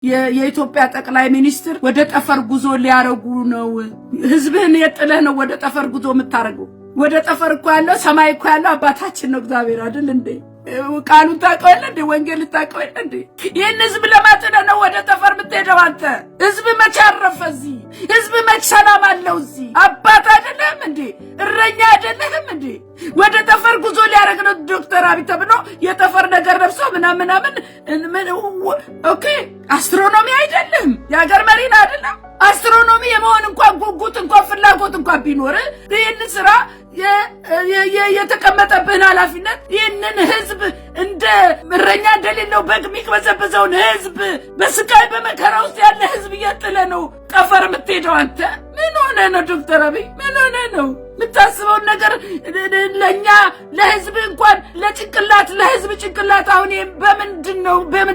የኢትዮጵያ ጠቅላይ ሚኒስትር ወደ ጠፈር ጉዞ ሊያረጉ ነው። ህዝብህን የጥለህ ነው ወደ ጠፈር ጉዞ የምታረገው። ወደ ጠፈር እኮ ያለው ሰማይ እኮ ያለው አባታችን ነው እግዚአብሔር አይደል እንዴ? ቃሉን ታውቀዋለህ እንዴ? ወንጌል ታውቀዋለህ እንዴ? ይሄን ህዝብ ለማጥለህ ነው ወደ ጠፈር የምትሄደው አንተ። ህዝብ መች አረፈ እዚህ? ህዝብ መች ሰላም አለው እዚህ? አባት አይደለም እንዴ? እረኛ አይደለም እንዴ? ወደ ጠፈር ጉዞ ሊያረግ ነው ዶክተር አብይ ተብሎ የጠፈር ነገር ለብሶ ምናምን ኦኬ። አስትሮኖሚ አይደለም የሀገር መሪና አይደለም። አስትሮኖሚ የመሆን እንኳን ጉጉት እንኳን ፍላጎት እንኳን ቢኖር ይህን ስራ የተቀመጠብህን ኃላፊነት ይህንን ህዝብ እንደ እረኛ እንደሌለው በግ የሚቅበዘበዘውን ህዝብ በስቃይ በመከራ ውስጥ ያለ ህዝብ እየጥለ ነው ጠፈር የምትሄደው አንተ። ምን ሆነ ነው ዶክተር አብይ? ምን ሆነ ነው የምታስበውን ነገር ለኛ ለህዝብ እንኳን ለጭንቅላት ለህዝብ ጭንቅላት አሁን በምን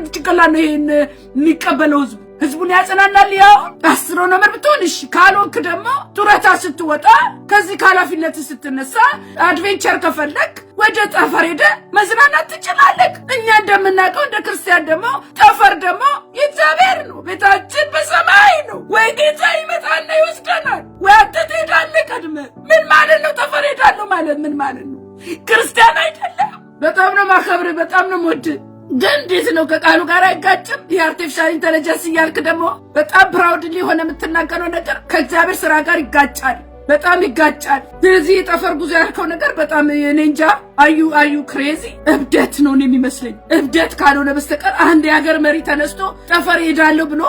ጭንቅላት ነው ይሄን የሚቀበለው ህዝብ? ህዝቡን ያጸናናል። ያው አስትሮኖመር ብትሆንሽ ካልወክ ደግሞ ጡረታ ስትወጣ ከዚህ ኃላፊነት ስትነሳ አድቬንቸር ከፈለክ ወደ ጠፈር ሄደ መዝናናት ትችላለህ። እኛ እንደምናውቀው እንደ ክርስቲያን ደግሞ ጠፈር ደግሞ የእግዚአብሔር ነው፣ ቤታችን በሰማይ ነው። ወይ ጌታ ይመጣና ይወስደናል ወይ አንተ ትሄዳለህ ቀድመህ። ምን ማለት ነው ጠፈር ሄዳለሁ ማለት ምን ማለት ነው? ክርስቲያን አይደለም። በጣም ነው ማከብርህ፣ በጣም ነው የምወድህ። ግን እንዴት ነው ከቃሉ ጋር አይጋጭም? የአርቲፊሻል ኢንተለጀንስ እያልክ ደግሞ በጣም ፕራውድሊ ሆነ የምትናገረው ነገር ከእግዚአብሔር ስራ ጋር ይጋጫል፣ በጣም ይጋጫል። ስለዚህ የጠፈር ጉዞ ያልከው ነገር በጣም እኔ እንጃ። አዩ ክሬዚ እብደት ነው የሚመስለኝ። እብደት ካልሆነ በስተቀር አንድ የሀገር መሪ ተነስቶ ጠፈር ሄዳለሁ ብሎ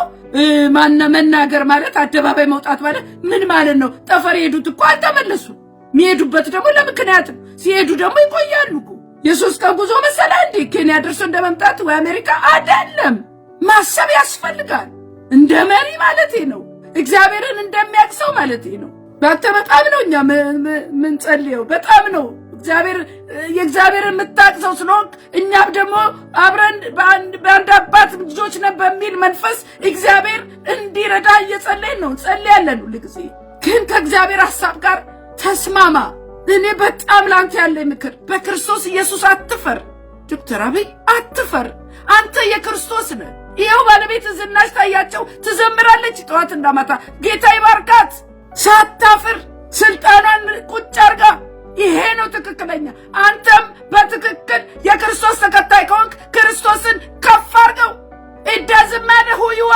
መናገር ማለት አደባባይ መውጣት ማለት ምን ማለት ነው? ጠፈር የሄዱት እኮ አልተመለሱም። የሚሄዱበት ደግሞ ለምክንያት ነው። ሲሄዱ ደግሞ ይቆያሉ እኮ። የሶስት ቀን ጉዞ መሰለ እንዴ? ኬንያ ደርሶ እንደመምጣት ወይ አሜሪካ አይደለም። ማሰብ ያስፈልጋል። እንደ መሪ ማለቴ ነው፣ እግዚአብሔርን እንደሚያቅሰው ማለቴ ነው። በጣም ነው እኛ ምን ጸልየው፣ በጣም ነው የእግዚአብሔርን የምታቅሰው ስለሆንክ እኛም ደግሞ አብረን በአንድ አባት ልጆች ነን በሚል መንፈስ እግዚአብሔር እንዲረዳ እየጸለይን ነው፣ ጸልያለን ሁሉ ጊዜ። ግን ከእግዚአብሔር ሐሳብ ጋር ተስማማ። እኔ በጣም ላንተ ያለ ምክር በክርስቶስ ኢየሱስ አትፈር። ዶክተር አብይ አትፈር፣ አንተ የክርስቶስ ነህ። ይሄው ባለቤት ዝናሽ ታያቸው ትዘምራለች ጠዋት እንዳማታ። ጌታ ይባርካት። ሳታፍር ስልጣኗን ቁጭ አርጋ። ይሄ ነው ትክክለኛ። አንተም በትክክል የክርስቶስ ተከታይ ከሆንክ ክርስቶስን ከፍ አርገው። እዳዝማለ ሁይዋ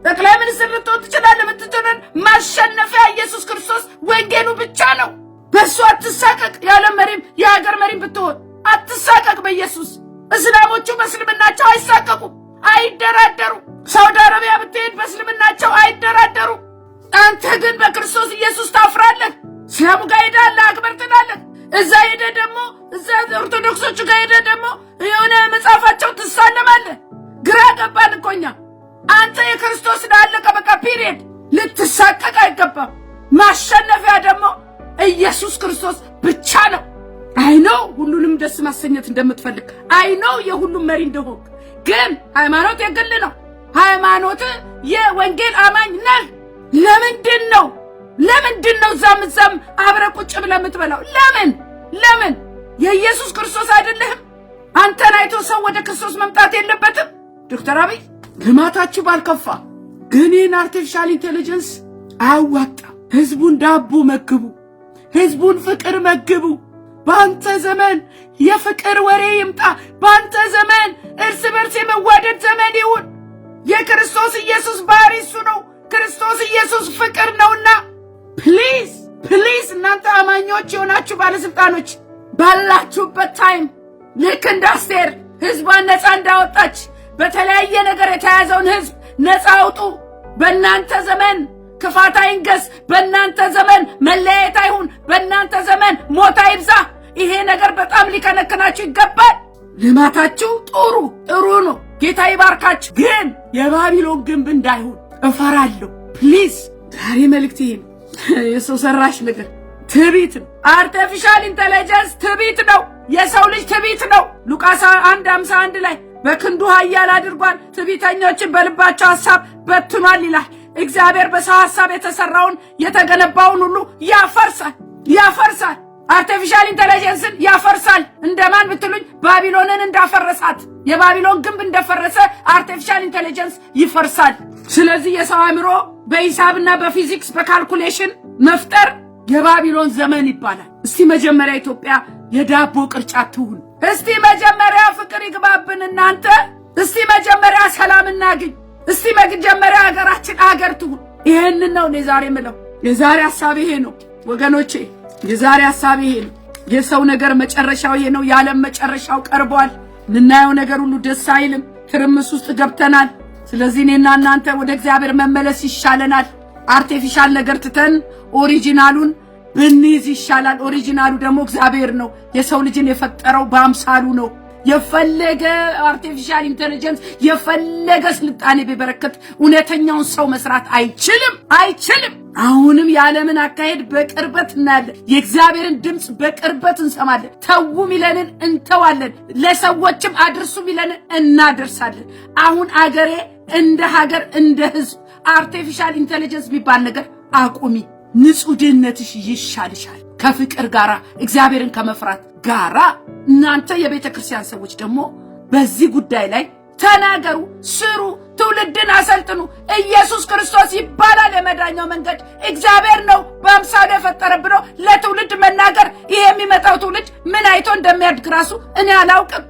ጠቅላይ ሚኒስትር ልትሆን ትችላለህ። የምትችለን ማሸነፊያ ኢየሱስ ክርስቶስ ወንጌሉ ብቻ ነው። በሱ አትሳቀቅ። የዓለም መሪም የሀገር መሪም ብትሆን አትሳቀቅ በኢየሱስ። እስላሞቹ በእስልምናቸው አይሳቀቁም፣ አይደራደሩ። ሳውዲ አረቢያ ብትሄድ በእስልምናቸው አይደራደሩ። አንተ ግን በክርስቶስ ኢየሱስ ታፍራለህ። እስላሙ ጋር ሄዳለህ አክበር ትላለህ። እዛ ሄደ ደግሞ እዛ ኦርቶዶክሶቹ ጋር ሄደ ደግሞ የሆነ መጽሐፋቸው ትሳለማለህ። ግራ ገባን እኮ እኛ። አንተ የክርስቶስ አለቀ በቃ ፒሪየድ። ልትሳቀቅ አይገባም። ማሸነፊያ ደግሞ ኢየሱስ ክርስቶስ ብቻ ነው። አይኖው ሁሉንም ደስ ማሰኘት እንደምትፈልግ፣ አይኖው የሁሉም መሪ እንደሆንክ። ግን ሃይማኖት የግል ነው። ሃይማኖት የወንጌል አማኝ ነህ። ለምንድን ነው ዛም አብረህ ቁጭ ብለህ የምትበላው? ለምን የኢየሱስ ክርስቶስ አይደለህም? አንተን አይቶ ሰው ወደ ክርስቶስ መምጣት የለበትም? ዶክተር አብይ ልማታችሁ ባልከፋ፣ ግን ይህን አርቲፊሻል ኢንቴሊጀንስ አያዋጣም። ህዝቡን ዳቦ መግቡ፣ ህዝቡን ፍቅር መግቡ። በአንተ ዘመን የፍቅር ወሬ ይምጣ። በአንተ ዘመን እርስ በርስ የመዋደድ ዘመን ይሁን። የክርስቶስ ኢየሱስ ባህሪ እሱ ነው። ክርስቶስ ኢየሱስ ፍቅር ነውና ፕሊዝ እናንተ አማኞች የሆናችሁ ባለስልጣኖች ባላችሁበት ታይም ልክ እንደ አስቴር ህዝቧን ነፃ እንዳወጣች በተለያየ ነገር የተያዘውን ህዝብ ነፃ አውጡ። በእናንተ ዘመን ክፋት አይንገስ። በእናንተ ዘመን መለያየት አይሁን። በእናንተ ዘመን ሞት አይብዛ። ይሄ ነገር በጣም ሊከነክናችሁ ይገባል። ልማታችሁ ጥሩ ነው። ጌታ ይባርካችሁ። ግን የባቢሎን ግንብ እንዳይሆን እፈራለሁ። ፕሊዝ ዛሬ መልእክት ይሄ ነው። የሰው ሰራሽ ነገር ትዕቢት ነው። አርቲፊሻል ኢንተለጀንስ ትዕቢት ነው። የሰው ልጅ ትዕቢት ነው። ሉቃስ 1:51 ላይ በክንዱ ኃያል አድርጓል፣ ትዕቢተኞችን በልባቸው ሐሳብ በትኗል ይላል። እግዚአብሔር በሰው ሐሳብ የተሰራውን የተገነባውን ሁሉ ያፈርሳል። አርቲፊሻል ኢንተለጀንስን ያፈርሳል። እንደማን ብትሉኝ ባቢሎንን እንዳፈረሳት የባቢሎን ግንብ እንደፈረሰ አርቲፊሻል ኢንተለጀንስ ይፈርሳል። ስለዚህ የሰው አእምሮ በሂሳብና በፊዚክስ በካልኩሌሽን መፍጠር የባቢሎን ዘመን ይባላል። እስቲ መጀመሪያ ኢትዮጵያ የዳቦ ቅርጫት ትሁን። እስቲ መጀመሪያ ፍቅር ይግባብን እናንተ። እስቲ መጀመሪያ ሰላም እናግኝ። እስቲ መጀመሪያ ሀገራችን አገር ትሁን። ይሄንን ነው እኔ ዛሬ ምለው። የዛሬ ሐሳብ ይሄ ነው ወገኖቼ፣ የዛሬ ሐሳብ ይሄ ነው። የሰው ነገር መጨረሻው ይሄ ነው። የዓለም መጨረሻው ቀርቧል። ምናየው ነገር ሁሉ ደስ አይልም። ትርምስ ውስጥ ገብተናል። ስለዚህ እኔና እናንተ ወደ እግዚአብሔር መመለስ ይሻለናል። አርቲፊሻል ነገር ትተን ኦሪጂናሉን ብንይዝ ይሻላል። ኦሪጂናሉ ደግሞ እግዚአብሔር ነው። የሰው ልጅን የፈጠረው በአምሳሉ ነው። የፈለገ አርቲፊሻል ኢንተለጀንስ የፈለገ ስልጣኔ ቢበረከት እውነተኛውን ሰው መስራት አይችልም። አሁንም የዓለምን አካሄድ በቅርበት እናያለን። የእግዚአብሔርን ድምፅ በቅርበት እንሰማለን። ተዉ ሚለንን እንተዋለን። ለሰዎችም አድርሱ ሚለንን እናደርሳለን። አሁን አገሬ እንደ ሀገር እንደ ህዝብ አርቲፊሻል ኢንተለጀንስ የሚባል ነገር አቁሚ። ንጹህ ድህነትሽ ይሻልሻል ከፍቅር ጋራ እግዚአብሔርን ከመፍራት ጋራ። እናንተ የቤተ ክርስቲያን ሰዎች ደግሞ በዚህ ጉዳይ ላይ ተናገሩ፣ ስሩ፣ ትውልድን አሰልጥኑ። ኢየሱስ ክርስቶስ ይባላል የመዳኛው መንገድ። እግዚአብሔር ነው በአምሳሉ የፈጠረን ብሎ ለትውልድ መናገር። ይሄ የሚመጣው ትውልድ ምን አይቶ እንደሚያድግ ራሱ እኔ አላውቅም።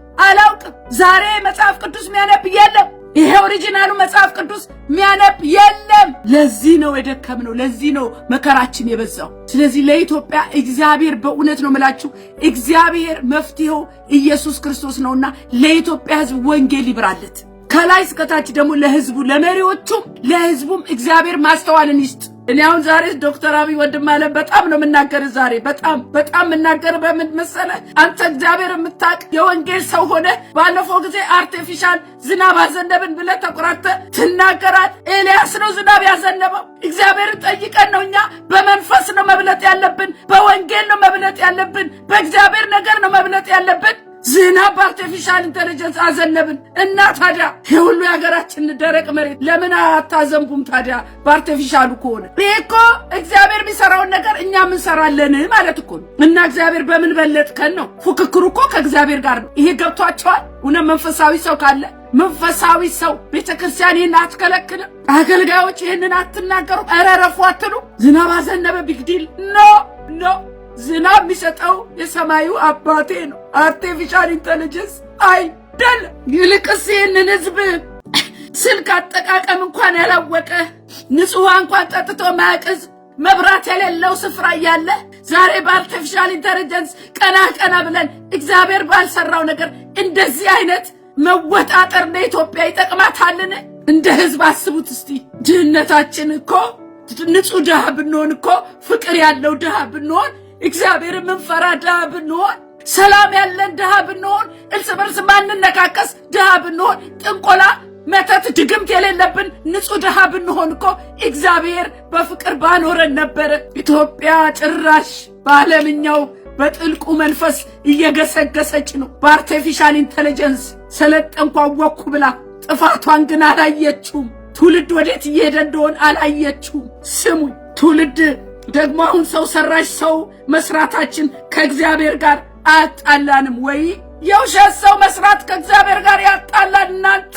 ዛሬ መጽሐፍ ቅዱስ የሚያነብ የለም። ይሄ ኦሪጂናሉ መጽሐፍ ቅዱስ ሚያነብ የለም። ለዚህ ነው የደከምነው። ለዚህ ነው መከራችን የበዛው። ስለዚህ ለኢትዮጵያ እግዚአብሔር በእውነት ነው የምላችሁ፣ እግዚአብሔር መፍትሄው ኢየሱስ ክርስቶስ ነውና ለኢትዮጵያ ሕዝብ ወንጌል ይብራለት። ከላይ እስከታች ደግሞ ለሕዝቡ ለመሪዎቹም ለሕዝቡም እግዚአብሔር ማስተዋልን ይስጥ። እኔ አሁን ዛሬ ዶክተር አብይ ወንድማለም በጣም ነው የምናገር። ዛሬ በጣም የምናገር በምን መሰለህ? አንተ እግዚአብሔር የምታውቅ የወንጌል ሰው ሆነ ባለፈው ጊዜ አርቲፊሻል ዝናብ አዘነብን ብለህ ተቆራጥተህ ትናገራል። ኤልያስ ነው ዝናብ ያዘነበው። እግዚአብሔርን ጠይቀን ነው እኛ በመንፈስ ነው መብለጥ ያለብን፣ በወንጌል ነው መብለጥ ያለብን፣ በእግዚአብሔር ነገር ነው መብለጥ ያለብን። ዝናብ በአርቲፊሻል ኢንተለጀንስ አዘነብን እና ታዲያ የሁሉ የሀገራችን ደረቅ መሬት ለምን አታዘንቡም ታዲያ? በአርቲፊሻሉ ከሆነ ይሄ እኮ እግዚአብሔር የሚሰራውን ነገር እኛ ምንሰራለን ማለት እኮ ነው። እና እግዚአብሔር በምን በለጥከን ነው? ፉክክሩ እኮ ከእግዚአብሔር ጋር ነው። ይሄ ገብቷቸዋል? እውነት መንፈሳዊ ሰው ካለ መንፈሳዊ ሰው ቤተክርስቲያን ይህን አትከለክልም። አገልጋዮች ይህንን አትናገሩ። ኧረ ረፉ አትሉ። ዝናብ አዘነበ ቢግዲል ኖ ዝናብ የሚሰጠው የሰማዩ አባቴ ነው። አርቲፊሻል ኢንተለጀንስ አይደለም። ይልቅስ ይህንን ህዝብ ስልክ አጠቃቀም እንኳን ያላወቀ ንጹህ እንኳን ጠጥቶ ማያቅዝ መብራት የሌለው ስፍራ እያለ ዛሬ በአርቲፊሻል ኢንተለጀንስ ቀና ብለን እግዚአብሔር ባልሰራው ነገር እንደዚህ አይነት መወጣጠር ለኢትዮጵያ ይጠቅማታልን? እንደ ህዝብ አስቡት እስቲ። ድህነታችን እኮ ንጹህ ድሃ ብንሆን እኮ ፍቅር ያለው ድሃ ብንሆን እግዚአብሔር ምንፈራ ድሃ ብንሆን ሰላም ያለን ድሃ ብንሆን እርስ በርስ ማንነካከስ ድሃ ብንሆን ጥንቆላ መተት ድግምት የሌለብን ንጹህ ድሃ ብንሆን እኮ እግዚአብሔር በፍቅር ባኖረን ነበር። ኢትዮጵያ ጭራሽ በዓለምኛው በጥልቁ መንፈስ እየገሰገሰች ነው። በአርቲፊሻል ኢንተለጀንስ ሰለጠንኩ አወኩ ብላ ጥፋቷን ግን አላየችውም። ትውልድ ወዴት እየሄደ እንደሆነ አላየችውም። ስሙኝ ትውልድ ደግሞ አሁን ሰው ሰራሽ ሰው መስራታችን ከእግዚአብሔር ጋር አያጣላንም ወይ? የውሸት ሰው መስራት ከእግዚአብሔር ጋር ያጣላል? እናንተ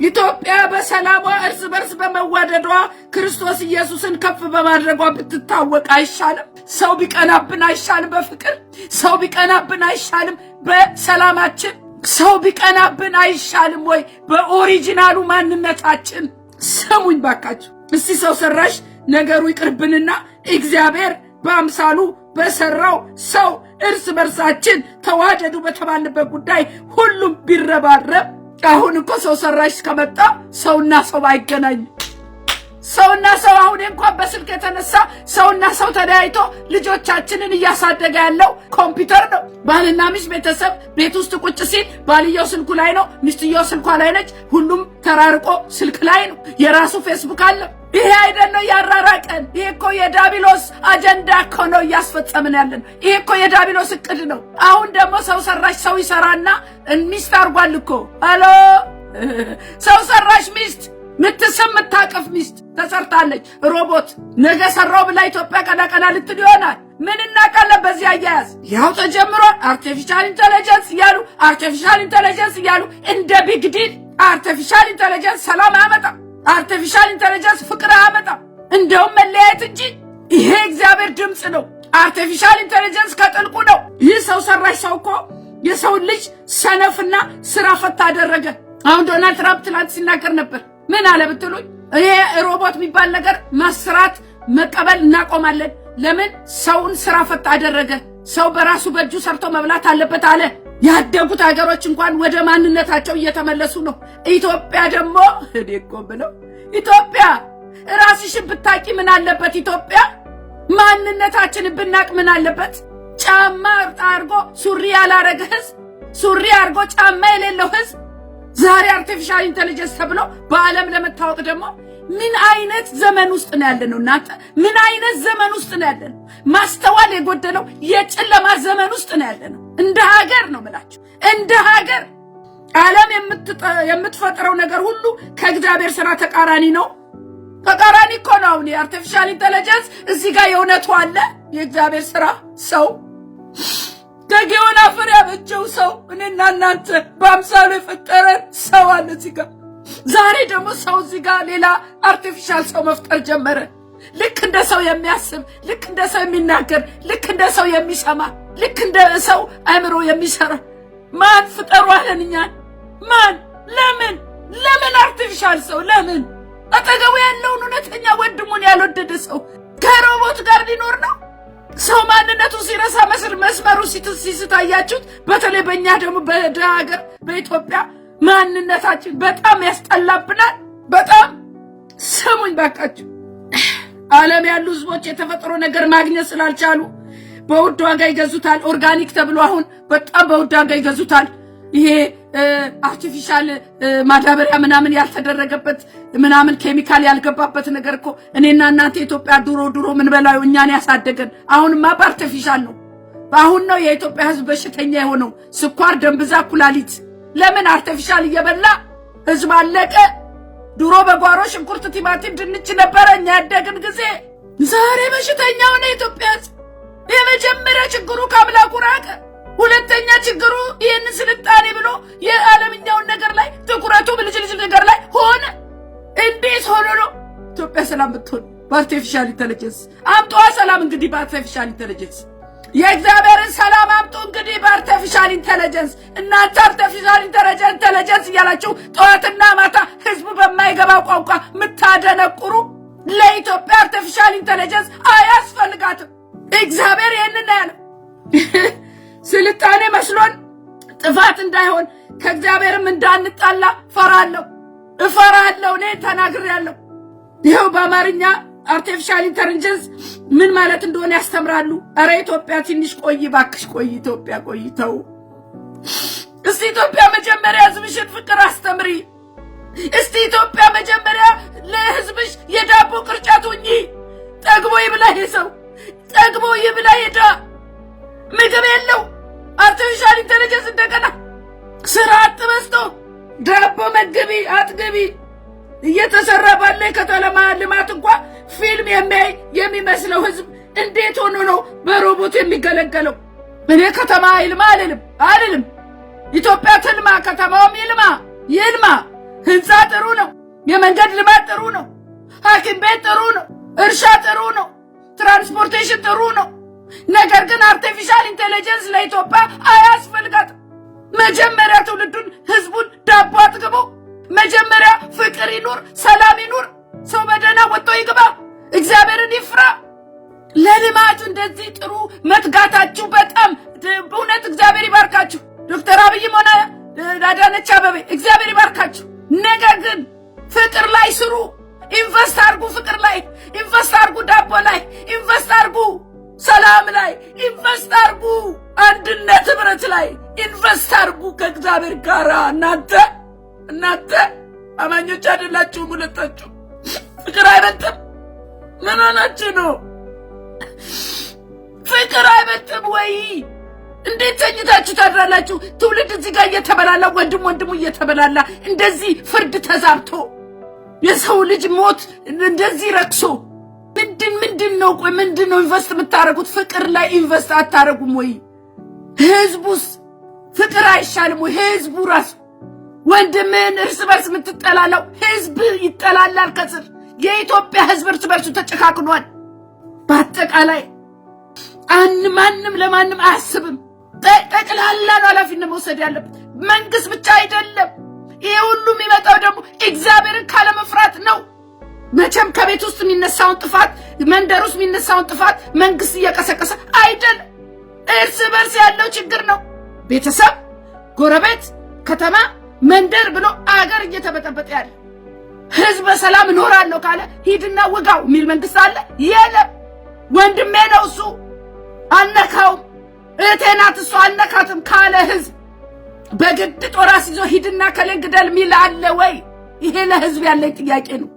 ኢትዮጵያ በሰላሟ እርስ በርስ በመዋደዷ ክርስቶስ ኢየሱስን ከፍ በማድረጓ ብትታወቅ አይሻልም? ሰው ቢቀናብን አይሻልም? በፍቅር ሰው ቢቀናብን አይሻልም? በሰላማችን ሰው ቢቀናብን አይሻልም ወይ? በኦሪጂናሉ ማንነታችን። ስሙኝ ባካችሁ እስቲ ሰው ሰራሽ ነገሩ ይቅርብንና እግዚአብሔር በአምሳሉ በሰራው ሰው እርስ በርሳችን ተዋደዱ በተባለበት ጉዳይ ሁሉም ቢረባረብ። አሁን እኮ ሰው ሰራሽ ከመጣ ሰውና ሰው አይገናኝ። ሰውና ሰው አሁን እንኳን በስልክ የተነሳ ሰውና ሰው ተለያይቶ ልጆቻችንን እያሳደገ ያለው ኮምፒውተር ነው። ባልና ሚስት ቤተሰብ ቤት ውስጥ ቁጭ ሲል ባልየው ስልኩ ላይ ነው፣ ሚስትየው ስልኳ ላይ ነች። ሁሉም ተራርቆ ስልክ ላይ ነው። የራሱ ፌስቡክ አለ። ይሄ አይደለም ያራራቀን። ይሄ እኮ የዳቢሎስ አጀንዳ እኮ ነው እያስፈጸምን ያለን። ይሄ እኮ የዳቢሎስ እቅድ ነው። አሁን ደግሞ ሰው ሰራሽ ሰው ይሰራና ሚስት አርጓል እኮ። አሎ ሰው ሰራሽ ሚስት ምትስም ምታቀፍ ሚስት ተሰርታለች ሮቦት ነገ ሰራው ብላ ኢትዮጵያ ቀላቀላ ልትል ይሆናል። ምን እናቃለን? በዚህ አያያዝ ያው ተጀምሯል። አርቲፊሻል ኢንተለጀንስ እያሉ እንደ ቢግ ዲል አርቲፊሻል ኢንተለጀንስ ሰላም አያመጣም። አርቲፊሻል ኢንተለጀንስ ፍቅር አያመጣም። እንደውም መለያየት እንጂ። ይሄ እግዚአብሔር ድምጽ ነው። አርቲፊሻል ኢንተለጀንስ ከጥልቁ ነው። ይህ ሰው ሰራሽ ሰው እኮ የሰው ልጅ ሰነፍና ስራ ፈታ አደረገ። አሁን ዶናልድ ትራምፕ ትላንት ሲናገር ነበር። ምን አለ ብትሉኝ ይሄ ሮቦት የሚባል ነገር መስራት መቀበል እናቆማለን። ለምን ሰውን ስራ ፈታ አደረገ? ሰው በራሱ በእጁ ሰርቶ መብላት አለበት አለ። ያደጉት ሀገሮች እንኳን ወደ ማንነታቸው እየተመለሱ ነው። ኢትዮጵያ ደግሞ እኮ ብለው ኢትዮጵያ ራስሽን ብታቂ ምን አለበት? ኢትዮጵያ ማንነታችንን ብናቅ ምን አለበት? ጫማ አርጎ ሱሪ ያላረገ ህዝብ፣ ሱሪ አርጎ ጫማ የሌለው ህዝብ ዛሬ አርቲፊሻል ኢንተለጀንስ ተብሎ በዓለም ለመታወቅ ደግሞ ምን አይነት ዘመን ውስጥ ነው ያለነው? እናንተ ምን አይነት ዘመን ውስጥ ነው ያለነው? ማስተዋል የጎደለው የጨለማ ዘመን ውስጥ ነው ያለነው። እንደ ሀገር ነው የምላችሁ፣ እንደ ሀገር ዓለም የምትፈጥረው ነገር ሁሉ ከእግዚአብሔር ስራ ተቃራኒ ነው። ተቃራኒ እኮ ነው። የአርቲፊሻል ኢንተለጀንስ እዚህ ጋር የእውነቱ አለ። የእግዚአብሔር ስራ ሰው ከጌውን አፈር ያበጀው ሰው እኔና እናንተ በአምሳሉ የፈጠረን ሰው አለ እዚህ ጋር። ዛሬ ደግሞ ሰው እዚህ ጋር ሌላ አርቲፊሻል ሰው መፍጠር ጀመረ። ልክ እንደ ሰው የሚያስብ፣ ልክ እንደ ሰው የሚናገር፣ ልክ እንደ ሰው የሚሰማ፣ ልክ እንደ ሰው አእምሮ የሚሰራ ማን ፍጠሩ አለን እኛን? ማን? ለምን አርቲፊሻል ሰው? ለምን አጠገቡ ያለውን እውነተኛ ወንድሙን ያልወደደ ሰው ከሮቦት ጋር ሊኖር ነው? ሰው ማንነቱ ሲረሳ መስመሩ ሲስታያችሁት። በተለይ በእኛ ደግሞ በደሃ ሀገር በኢትዮጵያ ማንነታችን በጣም ያስጠላብናል። በጣም ስሙኝ ባካችሁ። ዓለም ያሉ ህዝቦች የተፈጥሮ ነገር ማግኘት ስላልቻሉ በውድ ዋጋ ይገዙታል። ኦርጋኒክ ተብሎ አሁን በጣም በውድ ዋጋ ይገዙታል። ይሄ አርቲፊሻል ማዳበሪያ ምናምን ያልተደረገበት ምናምን ኬሚካል ያልገባበት ነገር እኮ እኔና እናንተ ኢትዮጵያ ድሮ ምን በላዩ እኛን ያሳደገን አሁንማ በአርቲፊሻል ነው። አሁን ነው የኢትዮጵያ ህዝብ በሽተኛ የሆነው፣ ስኳር፣ ደም ብዛት፣ ኩላሊት። ለምን አርቲፊሻል እየበላ ህዝብ አለቀ። ድሮ በጓሮ ሽንኩርት፣ ቲማቲም፣ ድንች ነበረ እኛ ያደግን ጊዜ። ዛሬ በሽተኛ ሆነ ኢትዮጵያ ህዝብ። የመጀመሪያ ችግሩ ከአምላኩ ራቀ። ሁለተኛ ችግሩ ይህን ስልጣኔ ብሎ የዓለምኛውን ነገር ላይ ትኩረቱ ብልጭ ነገር ላይ ሆነ። እንዴት ሆኖ ነው ኢትዮጵያ ሰላም ብትሆን? በአርቲፊሻል ኢንተለጀንስ አምጧ ሰላም። እንግዲህ በአርቲፊሻል ኢንተለጀንስ የእግዚአብሔርን ሰላም አምጡ። እንግዲህ በአርቲፊሻል ኢንተለጀንስ እናንተ አርቲፊሻል ኢንተለጀንስ እያላችሁ ጠዋትና ማታ ህዝቡ በማይገባው ቋንቋ ምታደነቁሩ፣ ለኢትዮጵያ አርቲፊሻል ኢንተለጀንስ አያስፈልጋትም። እግዚአብሔር ይህንን ያለው ስልጣኔ መስሎን ጥፋት እንዳይሆን ከእግዚአብሔርም እንዳንጣላ እፈራለሁ። እኔ ተናግሬያለሁ። ይኸው በአማርኛ አርቲፊሻል ኢንተለጀንስ ምን ማለት እንደሆነ ያስተምራሉ። ኧረ ኢትዮጵያ ትንሽ ቆይ ባክሽ፣ ቆይ ኢትዮጵያ ቆይተው። እስቲ ኢትዮጵያ መጀመሪያ ህዝብሽን ፍቅር አስተምሪ። እስቲ ኢትዮጵያ መጀመሪያ ለህዝብሽ የዳቦ ቅርጫት ሁኚ። ጠግቦ ይብላ ሰው፣ ጠግቦ ይብላ ሄዳ ምግብ የለው። አርቲፊሻል ኢንተለጀንስ እንደገና ስራ አጥበስቶ ዳቦ መግቢ አጥግቢ እየተሰራ ባለ ከተማ ልማት እንኳን ፊልም የሚያይ የሚመስለው ህዝብ እንዴት ሆኖ ነው በሮቦት የሚገለገለው? እኔ ከተማ ይልማ አልልም። ኢትዮጵያ ትልማ፣ ከተማውም ይልማ። ህንፃ ጥሩ ነው፣ የመንገድ ልማት ጥሩ ነው፣ ሐኪም ቤት ጥሩ ነው፣ እርሻ ጥሩ ነው፣ ትራንስፖርቴሽን ጥሩ ነው። ነገር ግን አርቲፊሻል ኢንተለጀንስ ለኢትዮጵያ አያስፈልጋትም። መጀመሪያ ትውልዱን ህዝቡን ዳቦ አጥግቦ መጀመሪያ ፍቅር ይኑር፣ ሰላም ይኑር፣ ሰው በደህና ወጥቶ ይግባ፣ እግዚአብሔርን ይፍራ። ለልማት እንደዚህ ጥሩ መትጋታችሁ በጣም በእውነት እግዚአብሔር ይባርካችሁ። ዶክተር አብይም ሆነ አዳነች አቤቤ እግዚአብሔር ይባርካችሁ። ነገር ግን ፍቅር ላይ ስሩ፣ ኢንቨስት አርጉ፣ ፍቅር ላይ ኢንቨስት አርጉ፣ ዳቦ ላይ ኢንቨስት አርጉ፣ ሰላም ላይ ኢንቨስት አርጉ፣ አንድነት ህብረት ላይ ኢንቨስት አርጉ ከእግዚአብሔር ጋር። እናንተ አማኞች አይደላችሁም? ሁለታችሁ ፍቅር አይበልጥም? ምን ሆናችሁ ነው? ፍቅር አይበልጥም ወይ? እንዴት ተኝታችሁ ታድራላችሁ? ትውልድ እዚህ ጋር እየተበላላ ወንድሙ እየተበላላ እንደዚህ ፍርድ ተዛብቶ የሰው ልጅ ሞት እንደዚህ ረክሶ ምንድነው? ቆይ ምንድነው ኢንቨስት የምታረጉት? ፍቅር ላይ ኢንቨስት አታረጉም ወይ? ህዝቡስ ፍቅር አይሻልም ወይ? ህዝቡ ራሱ ወንድምን እርስ በርስ የምትጠላለው ህዝብ ይጠላላል ከስር። የኢትዮጵያ ህዝብ እርስ በርሱ ተጨካክኗል። በአጠቃላይ ማንም ለማንም አያስብም። ጠቅላላ ነው ኃላፊነት መውሰድ ያለበት መንግስት ብቻ አይደለም። ይሄ ሁሉ የሚመጣው ደግሞ እግዚአብሔርን ካለመፍራት ነው። መቼም ከቤት ውስጥ የሚነሳውን ጥፋት መንደር ውስጥ የሚነሳውን ጥፋት መንግስት እየቀሰቀሰ አይደል፣ እርስ በርስ ያለው ችግር ነው። ቤተሰብ፣ ጎረቤት፣ ከተማ፣ መንደር ብሎ አገር እየተበጠበጠ ያለ ህዝብ በሰላም እኖራለሁ ካለ ሂድና ውጋው የሚል መንግስት አለ? የለም። ወንድሜ ነው እሱ አልነካውም፣ እህቴ ናት እሱ አልነካትም ካለ ህዝብ በግድ ጦር አስይዞ ሂድና ከሌን ግደል የሚል አለ ወይ? ይሄ ለህዝብ ያለኝ ጥያቄ ነው።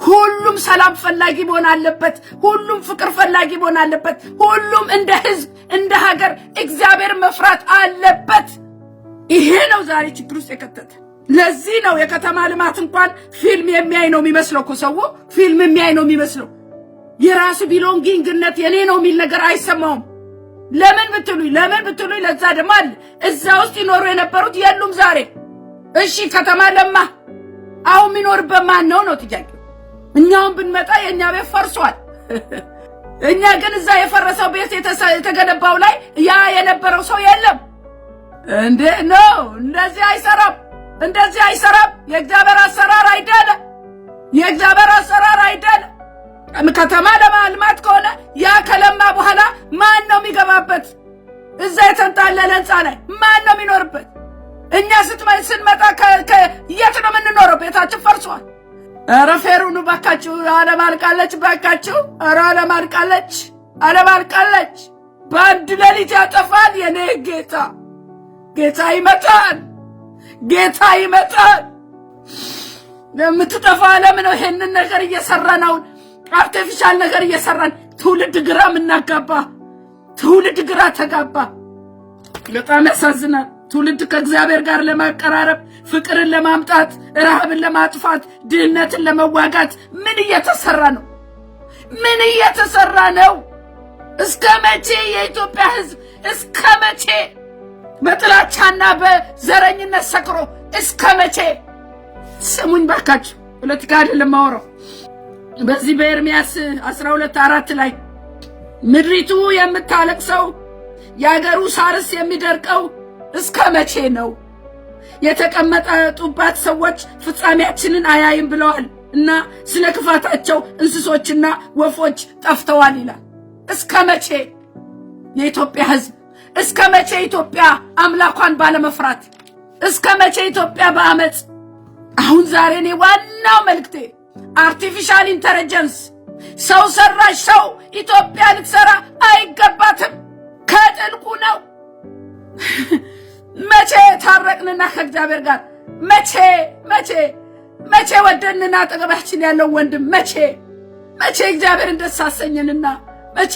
ሁሉም ሰላም ፈላጊ መሆን አለበት። ሁሉም ፍቅር ፈላጊ መሆን አለበት። ሁሉም እንደ ህዝብ እንደ ሀገር እግዚአብሔር መፍራት አለበት። ይሄ ነው ዛሬ ችግር ውስጥ የከተተ። ለዚህ ነው የከተማ ልማት እንኳን ፊልም የሚያይ ነው የሚመስለው እኮ ሰው ፊልም የሚያይ ነው የሚመስለው። የራሱ ቢሎንጊንግነት የኔ ነው የሚል ነገር አይሰማውም። ለምን ብትሉኝ ለዛ ደግሞ አለ እዛ ውስጥ ይኖሩ የነበሩት የሉም ዛሬ። እሺ ከተማ ለማ አሁን የሚኖርበት ማን ነው ጥያቄው። እኛውን ብንመጣ የኛ ቤት ፈርሷል። እኛ ግን እዛ የፈረሰው ቤት የተገነባው ላይ ያ የነበረው ሰው የለም እንዴ? ነው እንደዚህ አይሰራም። የእግዚአብሔር አሰራር አይደለም። ከተማ ለማልማት ከሆነ ያ ከለማ በኋላ ማን ነው የሚገባበት? እዛ የተንጣለለ ህንጻ ላይ ማን ነው የሚኖርበት? እኛ ስንመጣ የት ነው የምንኖረው? ቤታችን ፈርሷል። ኧረ ፌሩኑ ባካችሁ፣ አለማልቃለች ባካችሁ። ኧረ አለማልቃለች። በአንድ ሌሊት ያጠፋል የኔ ጌታ ይመጣል። የምትጠፋ ዓለም ነው። ይሄንን ነገር እየሰራን አሁን አርቲፊሻል ነገር እየሰራን ትውልድ ግራ ምናጋባ፣ ትውልድ ግራ ተጋባ። በጣም ያሳዝናል። ትውልድ ከእግዚአብሔር ጋር ለማቀራረብ፣ ፍቅርን ለማምጣት፣ ረሃብን ለማጥፋት፣ ድህነትን ለመዋጋት ምን እየተሰራ ነው? እስከ መቼ የኢትዮጵያ ህዝብ እስከ መቼ በጥላቻና በዘረኝነት ሰክሮ እስከ መቼ? ስሙኝ ባካችሁ፣ ፖለቲካ አይደለም ማወራው። በዚህ በኤርምያስ 12:4 ላይ ምድሪቱ የምታለቅሰው ያገሩ ሳርስ የሚደርቀው እስከ መቼ ነው? የተቀመጡባት ሰዎች ፍጻሜያችንን አያይም ብለዋል እና ስለ ክፋታቸው እንስሶችና ወፎች ጠፍተዋል ይላል። እስከ መቼ የኢትዮጵያ ህዝብ? እስከ መቼ ኢትዮጵያ አምላኳን ባለመፍራት? እስከ መቼ ኢትዮጵያ በአመጽ? አሁን ዛሬ እኔ ዋናው መልክቴ አርቲፊሻል ኢንተለጀንስ ሰው ሰራሽ ሰው ኢትዮጵያ ልትሰራ አይገባትም። ከጥልቁ ነው። መቼ ታረቅንና ከእግዚአብሔር ጋር? መቼ ወደንና አጠገባችን ያለው ወንድም መቼ እግዚአብሔርን ደስ አሰኘንና? መቼ